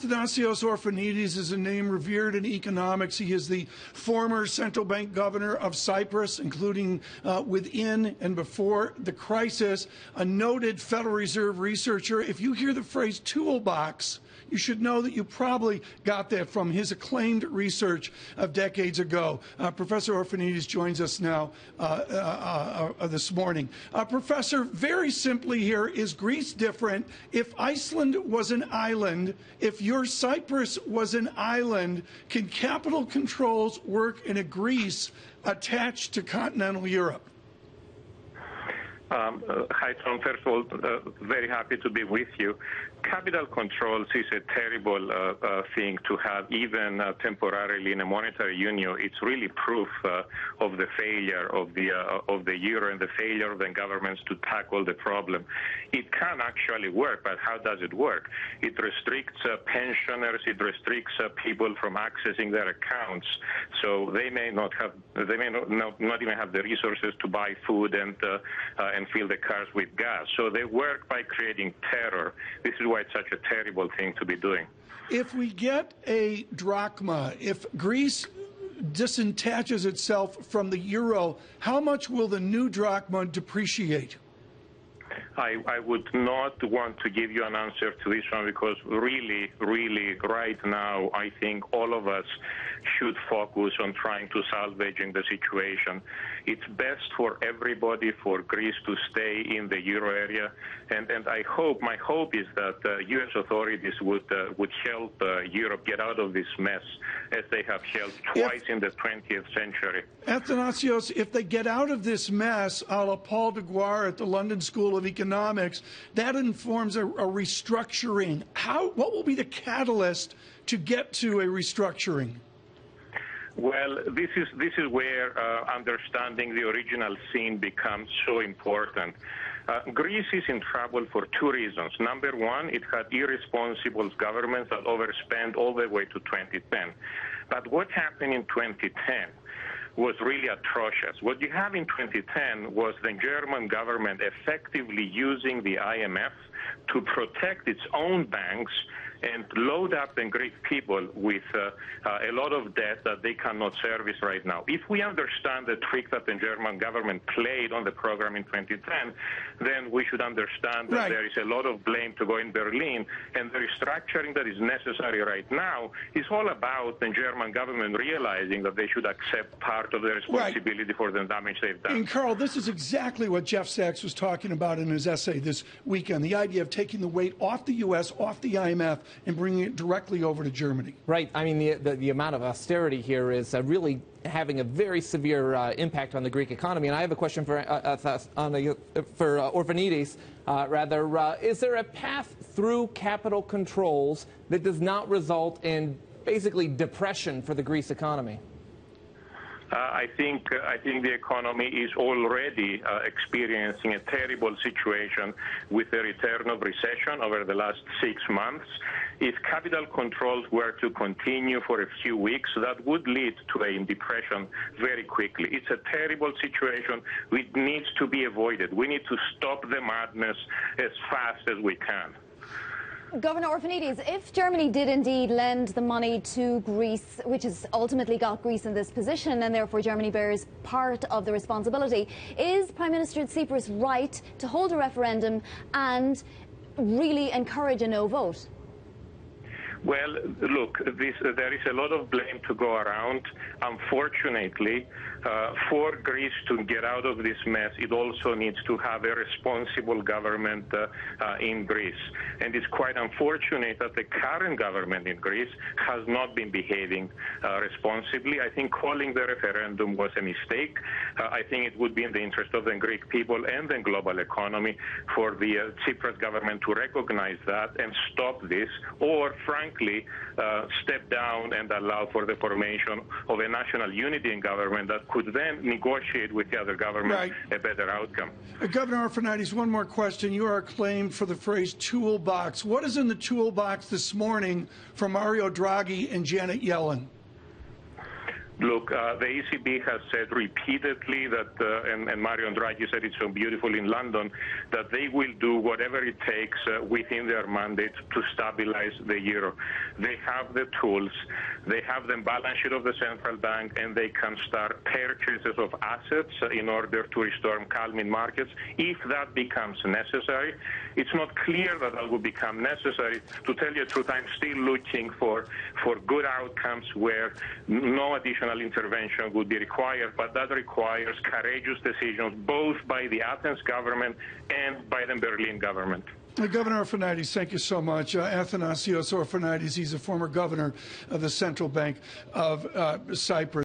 Anathasios Orphanides is a name revered in economics. He is the former central bank governor of Cyprus, including within and before the crisis, a noted Federal Reserve researcher. If you hear the phrase toolbox, you should know that you probably got that from his acclaimed research of decades ago. Professor Orphanides joins us now this morning. Professor, very simply here, is Greece different? If Iceland was an island, if your Cyprus was an island, can capital controls work in a Greece attached to continental Europe? Hi, Tom. First of all, very happy to be with you. Capital controls is a terrible thing to have, even temporarily in a monetary union. It's really proof of the failure of the euro and the failure of the governments to tackle the problem. It can actually work, but how does it work? It restricts pensioners. It restricts people from accessing their accounts, so they may not even have the resources to buy food and fill the cars with gas. So they work by creating terror. This is why it's such a terrible thing to be doing. If we get a drachma, if Greece disattaches itself from the euro, how much will the new drachma depreciate? I would not want to give you an answer to this one because really, right now, I think all of us should focus on trying to salvaging the situation. It's best for everybody, for Greece to stay in the euro area, and my hope is that U.S. authorities would help Europe get out of this mess, as they have helped twice in the 20th century. Anathasios, if they get out of this mess, a la Paul de Guerre at the London School of Economics, that informs a restructuring. What will be the catalyst to get to a restructuring? Well, this is where understanding the original sin becomes so important. Greece is in trouble for two reasons. Number one, it had irresponsible governments that overspent all the way to 2010. But what happened in 2010 was really atrocious. What you have in 2010 was the German government effectively using the IMF to protect its own banks and load up the Greek people with a lot of debt that they cannot service right now. If we understand the trick that the German government played on the program in 2010, then we should understand that there is a lot of blame to go in Berlin, and the restructuring that is necessary right now is all about the German government realizing that they should accept part of the responsibility for the damage they've done. And Carl, this is exactly what Jeff Sachs was talking about in his essay this weekend, the idea of taking the weight off the U.S., off the IMF, and bringing it directly over to Germany. Right. I mean, the amount of austerity here is really having a very severe impact on the Greek economy. And I have a question for Orphanides. Is there a path through capital controls that does not result in basically depression for the Greece economy? I think the economy is already experiencing a terrible situation with the return of recession over the last 6 months. If capital controls were to continue for a few weeks, that would lead to a depression very quickly. It's a terrible situation which needs to be avoided. We need to stop the madness as fast as we can. Governor Orphanides, if Germany did indeed lend the money to Greece, which has ultimately got Greece in this position, and therefore Germany bears part of the responsibility, is Prime Minister Cyprus right to hold a referendum and really encourage a no vote? Well, look, there is a lot of blame to go around. Unfortunately, for Greece to get out of this mess, it also needs to have a responsible government in Greece. And it's quite unfortunate that the current government in Greece has not been behaving responsibly. I think calling the referendum was a mistake. I think it would be in the interest of the Greek people and the global economy for the Cyprus government to recognize that and stop this, or frankly, step down and allow for the formation of a national unity in government that could then negotiate with the other government a better outcome. Governor Orphanides, one more question. You are acclaimed for the phrase toolbox. What is in the toolbox this morning from Mario Draghi and Janet Yellen? Look, the ECB has said repeatedly that, and Mario Draghi said it so beautifully in London, that they will do whatever it takes within their mandate to stabilize the euro. They have the tools, they have the balance sheet of the central bank, and they can start purchases of assets in order to restore calm in markets if that becomes necessary. It's not clear that that will become necessary. To tell you the truth, I'm still looking for good outcomes where no additional intervention would be required, but that requires courageous decisions both by the Athens government and by the Berlin government. Governor Orphanides, thank you so much. Anathasios Orphanides, he's a former governor of the Central Bank of Cyprus.